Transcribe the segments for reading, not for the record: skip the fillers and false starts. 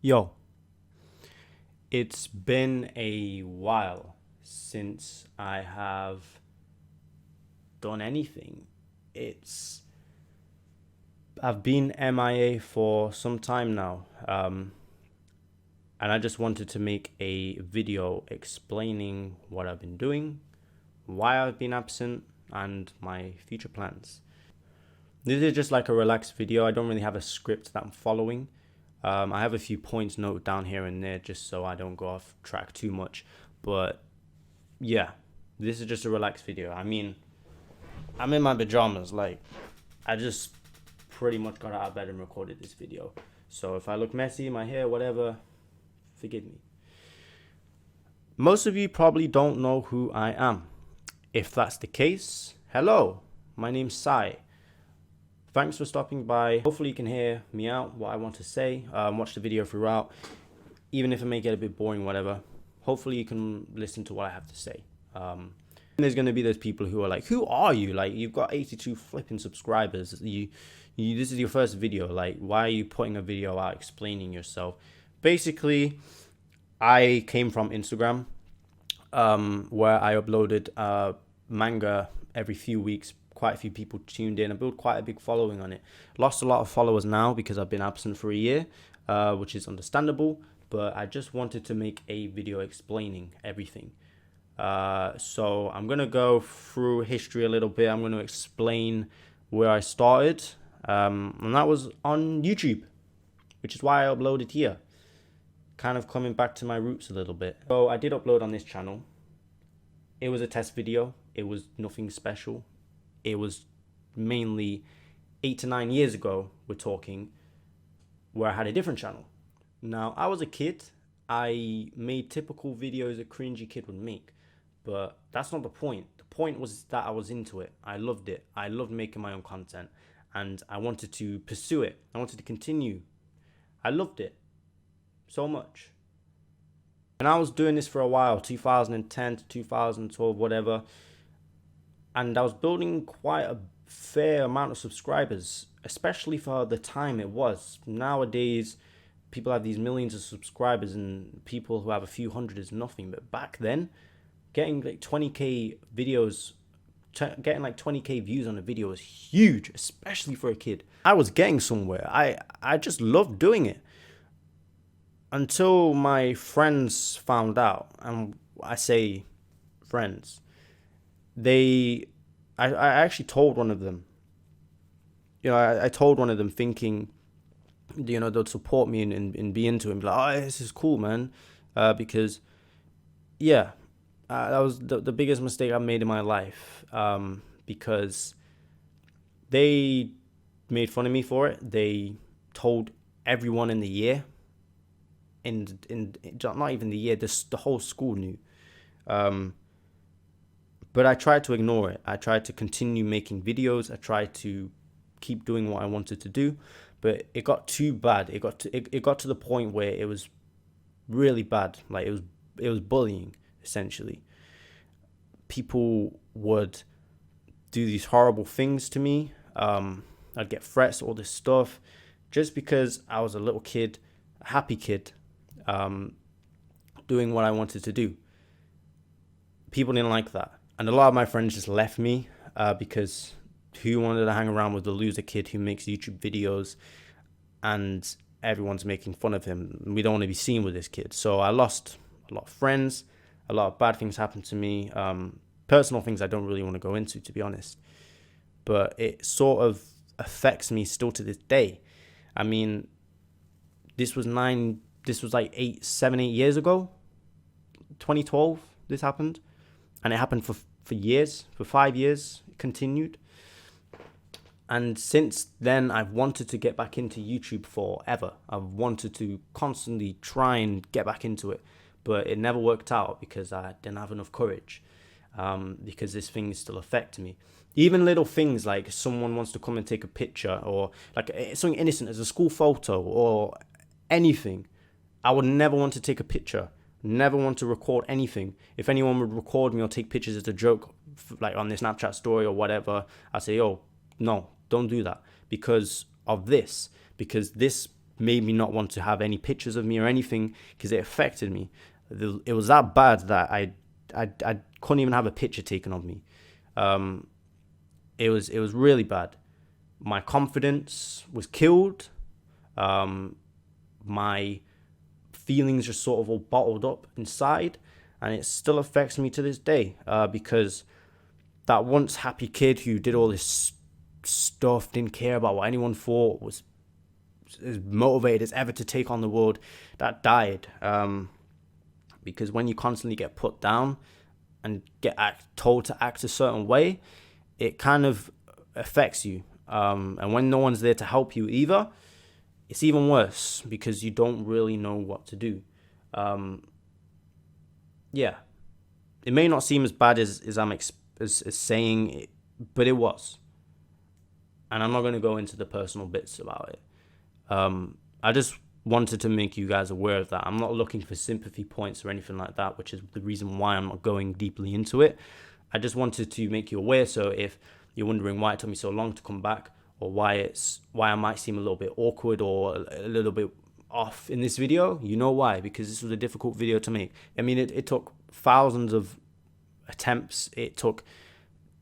Yo, it's been a while since I have done anything. It's I've been MIA for some time now, and I just wanted to make a video explaining what I've been doing, why I've been absent, and my future plans. This is just like a relaxed video. I don't really have a script that I'm following. I have a few points noted down here and there just so I don't go off track too much. But yeah, this is just a relaxed video. I mean, I'm in my pajamas. Like, I just pretty much got out of bed and recorded this video. So if I look messy, my hair, whatever, forgive me. Most of you probably don't know who I am. If that's the case, hello, my name's Xoai. Thanks for stopping by. Hopefully you can hear me out, what I want to say. Watch the video throughout. Even if it may get a bit boring, whatever. Hopefully you can listen to what I have to say. And there's going to be those people who are like, who are you? Like, you've got 82 flipping subscribers. This is your first video. Like, why are you putting a video out explaining yourself? Basically, I came from Instagram, where I uploaded manga every few weeks. Quite a few people tuned in. I built quite a big following on it. Lost a lot of followers now because I've been absent for a year, which is understandable. But I just wanted to make a video explaining everything. So I'm going to go through history a little bit. I'm going to explain where I started. And that was on YouTube, which is why I uploaded here. Kind of coming back to my roots a little bit. So I did upload on this channel. It was a test video. It was nothing special. It was mainly 8 to 9 years ago, we're talking, where I had a different channel. Now, I was a kid. I made typical videos a cringy kid would make. But that's not the point. The point was that I was into it. I loved it. I loved making my own content. And I wanted to pursue it. I wanted to continue. I loved it so much. And I was doing this for a while, 2010 to 2012, whatever. And I was building quite a fair amount of subscribers, especially for the time it was. Nowadays, people have these millions of subscribers and people who have a few hundred is nothing. But back then, getting like 20k videos, getting like 20k views on a video was huge, especially for a kid. I was getting somewhere. I just loved doing it. Until my friends found out, and I say friends, I actually told one of them, I told one of them thinking, they'd support me and be into it and be like, oh, this is cool, man. Because, yeah, that was the biggest mistake I made in my life. Because they made fun of me for it. They told everyone in the year, in not even the year, the whole school knew. But I tried to ignore it. I tried to continue making videos. I tried to keep doing what I wanted to do, but it got too bad. It got to the point where it was really bad. Like it was bullying, essentially. People would do these horrible things to me. I'd get threats, all this stuff, just because I was a little kid, a happy kid, doing what I wanted to do. People didn't like that. And a lot of my friends just left me because who wanted to hang around with the loser kid who makes YouTube videos and everyone's making fun of him. We don't want to be seen with this kid. So I lost a lot of friends. A lot of bad things happened to me. Personal things I don't really want to go into, to be honest. But it sort of affects me still to this day. I mean, this was like 7, 8 years ago. 2012, this happened. And it happened for years, for 5 years, it continued. And since then, I've wanted to get back into YouTube forever. I've wanted to constantly try and get back into it. But it never worked out because I didn't have enough courage. Because this thing is still affecting me. Even little things like someone wants to come and take a picture, or like something innocent as a school photo or anything. I would never want to take a picture. Never want to record anything. If anyone would record me or take pictures as a joke, like on their Snapchat story or whatever, I'd say, oh, no, don't do that because of this. Because this made me not want to have any pictures of me or anything because it affected me. It was that bad that I couldn't even have a picture taken of me. It was really bad. My confidence was killed. My feelings just sort of all bottled up inside, and it still affects me to this day, because that once happy kid who did all this stuff, didn't care about what anyone thought, was as motivated as ever to take on the world, that died. Because when you constantly get put down and get told to act a certain way, it kind of affects you. And when no one's there to help you either, it's even worse because you don't really know what to do. Yeah, it may not seem as bad as I'm as saying it, but it was. And I'm not going to go into the personal bits about it. I just wanted to make you guys aware of that. I'm not looking for sympathy points or anything like that, which is the reason why I'm not going deeply into it. I just wanted to make you aware, so if you're wondering why it took me so long to come back, or why I might seem a little bit awkward or a little bit off in this video, you know why, because this was a difficult video to make. I mean, it took thousands of attempts. It took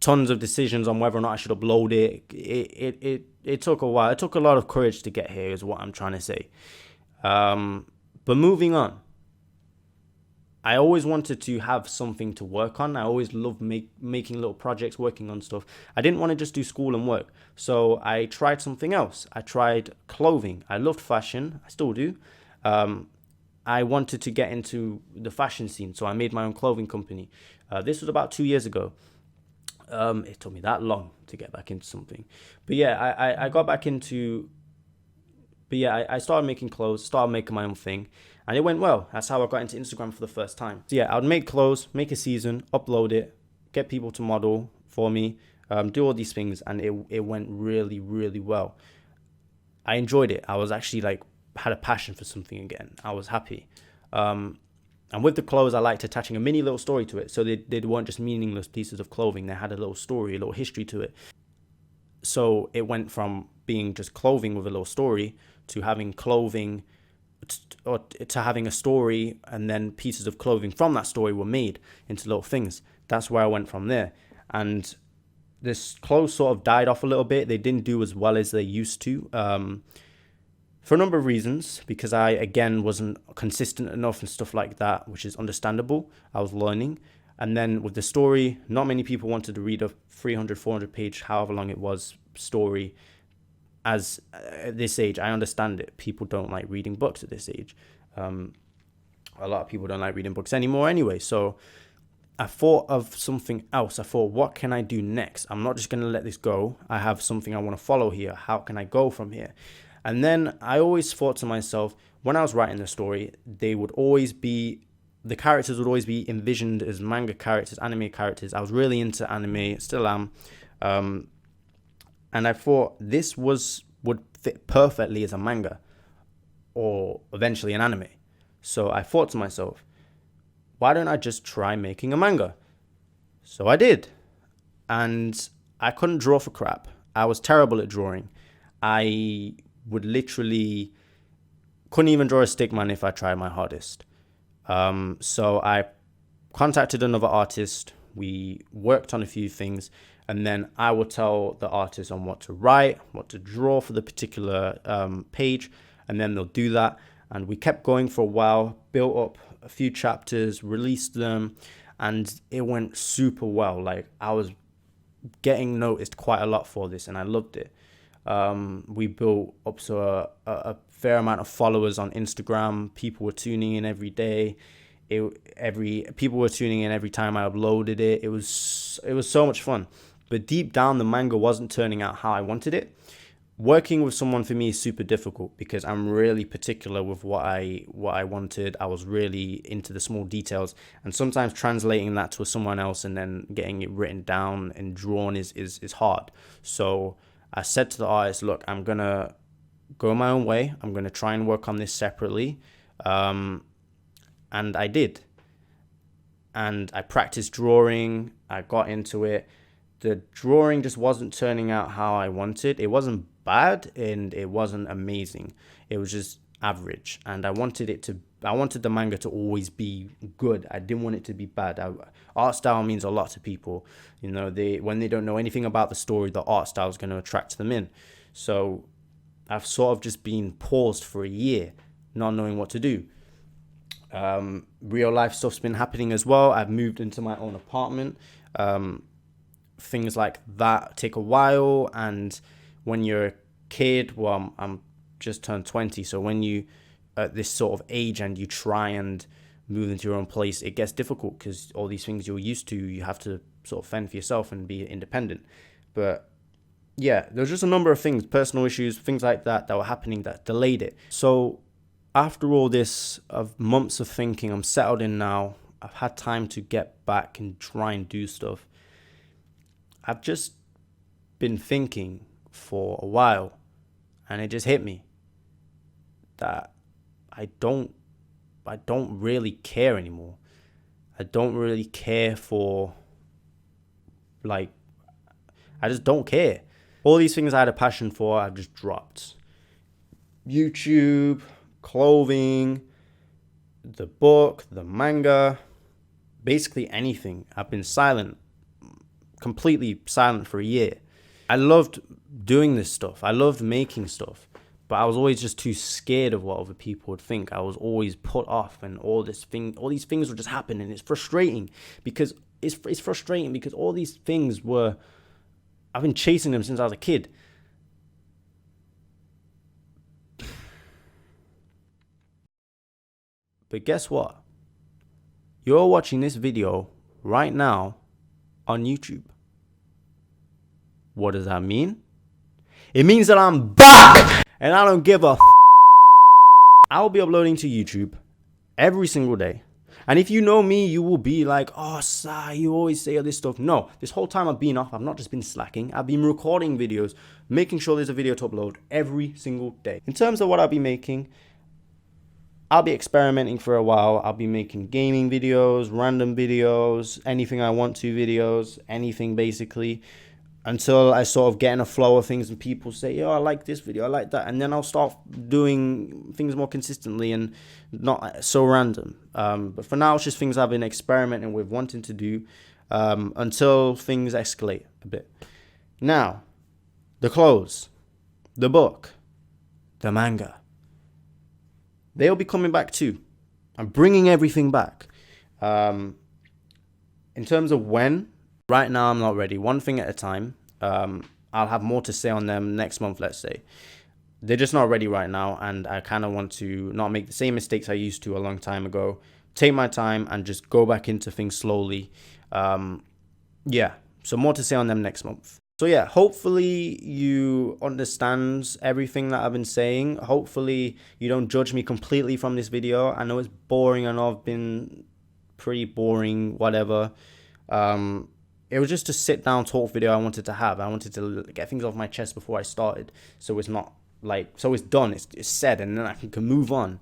tons of decisions on whether or not I should upload it. It took a while. It took a lot of courage to get here, is what I'm trying to say. But moving on, I always wanted to have something to work on. I always loved making little projects, working on stuff. I didn't want to just do school and work. So I tried something else. I tried clothing. I loved fashion. I still do. I wanted to get into the fashion scene. So I made my own clothing company. This was about 2 years ago. It took me that long to get back into something. But yeah, I got back into... But yeah, I started making clothes, started making my own thing. And it went well. That's how I got into Instagram for the first time. So yeah, I would make clothes, make a season, upload it, get people to model for me, do all these things. And it went really, really well. I enjoyed it. I was actually had a passion for something again. I was happy. And with the clothes, I liked attaching a mini little story to it. So they weren't just meaningless pieces of clothing. They had a little story, a little history to it. So it went from being just clothing with a little story to having clothing, or to having a story, and then pieces of clothing from that story were made into little things. That's where I went from there. And this clothes sort of died off a little bit. They didn't do as well as they used to, for a number of reasons, because I, again, wasn't consistent enough and stuff like that, which is understandable. I was learning. And then with the story, not many people wanted to read a 300, 400 page, however long it was, story. At this age, I understand it. People don't like reading books at this age. A lot of people don't like reading books anymore anyway. So I thought of something else. I thought, what can I do next? I'm not just going to let this go. I have something I want to follow here. How can I go from here? And then I always thought to myself, when I was writing the story, the characters would always be envisioned as manga characters, anime characters. I was really into anime, still am. And I thought this would fit perfectly as a manga, or eventually an anime. So I thought to myself, why don't I just try making a manga? So I did. And I couldn't draw for crap. I was terrible at drawing. I would literally couldn't even draw a stickman if I tried my hardest. So I contacted another artist. We worked on a few things. And then I will tell the artist on what to write, what to draw for the particular page. And then they'll do that. And we kept going for a while, built up a few chapters, released them. And it went super well. I was getting noticed quite a lot for this, and I loved it. We built up to a fair amount of followers on Instagram. People were tuning in every day. People were tuning in every time I uploaded it. It was so much fun. But deep down, the manga wasn't turning out how I wanted it. Working with someone for me is super difficult because I'm really particular with what I wanted. I was really into the small details, and sometimes translating that to someone else and then getting it written down and drawn is hard. So I said to the artist, look, I'm gonna go my own way. I'm gonna try and work on this separately, and I did. And I practiced drawing. I got into it. The drawing just wasn't turning out how I wanted. It wasn't bad and it wasn't amazing. It was just average, and I wanted the manga to always be good. I didn't want it to be bad. Art style means a lot to people. You know, when they don't know anything about the story, the art style is going to attract them in. So I've sort of just been paused for a year, not knowing what to do. Real life stuff's been happening as well. I've moved into my own apartment. Things like that take a while, and when you're a kid, well, I'm just turned 20, so when you at this sort of age and you try and move into your own place, it gets difficult because all these things you're used to, you have to sort of fend for yourself and be independent. But yeah, there's just a number of things, personal issues, things like that were happening that delayed it. So after all this of months of thinking, I'm settled in now. I've had time to get back and try and do stuff. I've just been thinking for a while, and it just hit me that I don't really care anymore. I don't really care for, like, I just don't care. All these things I had a passion for, I've just dropped. YouTube, clothing, the book, the manga, basically anything. I've been silent, completely silent for a year. I loved doing this stuff. I loved making stuff, but I was always just too scared of what other people would think. I was always put off, and all these things would just happen, and it's frustrating because all these things I've been chasing them since I was a kid. But guess what? You're watching this video right now on YouTube. What does that mean? It means that I'm back, and I don't give a I'll be uploading to YouTube every single day. And if you know me, you will be like, oh, Xoai, you always say all this stuff. No, this whole time I've been off, I've not just been slacking. I've been recording videos, making sure there's a video to upload every single day. In terms of what I'll be making, I'll be experimenting for a while. I'll be making gaming videos, random videos, anything I want to videos, anything basically, until I sort of get in a flow of things and people say, yo, I like this video, I like that. And then I'll start doing things more consistently and not so random. But for now, it's just things I've been experimenting with, wanting to do, until things escalate a bit. Now, the clothes, the book, the manga, they'll be coming back too. I'm bringing everything back. In terms of when, right now I'm not ready. One thing at a time. I'll have more to say on them next month, let's say. They're just not ready right now, and I kind of want to not make the same mistakes I used to a long time ago. Take my time and just go back into things slowly. Yeah, so more to say on them next month. So yeah, hopefully you understand everything that I've been saying. Hopefully you don't judge me completely from this video. I know it's boring. I know I've been pretty boring, whatever. It was just a sit down talk video I wanted to have. I wanted to get things off my chest before I started. So it's not like, so it's done, it's said, and then I can move on.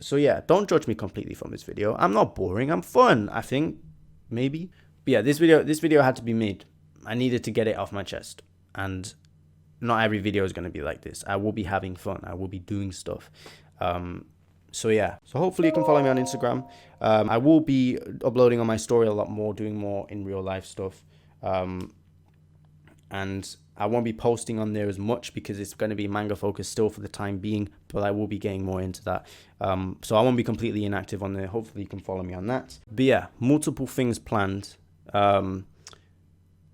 So yeah, don't judge me completely from this video. I'm not boring, I'm fun, I think, maybe. But yeah, this video had to be made. I needed to get it off my chest. And not every video is going to be like this. I will be having fun. I will be doing stuff. So yeah, so hopefully you can follow me on Instagram. I will be uploading on my story a lot more, doing more in real life stuff. And I won't be posting on there as much because it's going to be manga focused still for the time being, but I will be getting more into that. So I won't be completely inactive on there. Hopefully you can follow me on that. But yeah, multiple things planned. I'm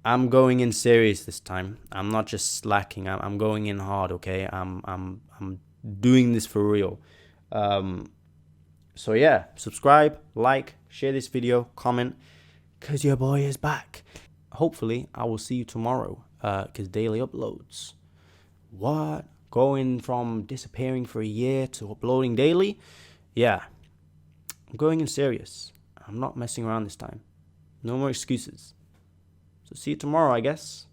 going in serious this time. I'm not just slacking. I'm going in hard, okay? I'm doing this for real. So yeah, subscribe, like, share this video, comment, because your boy is back. Hopefully, I will see you tomorrow, because daily uploads. What? Going from disappearing for a year to uploading daily? Yeah, I'm going in serious. I'm not messing around this time. No more excuses. So see you tomorrow, I guess.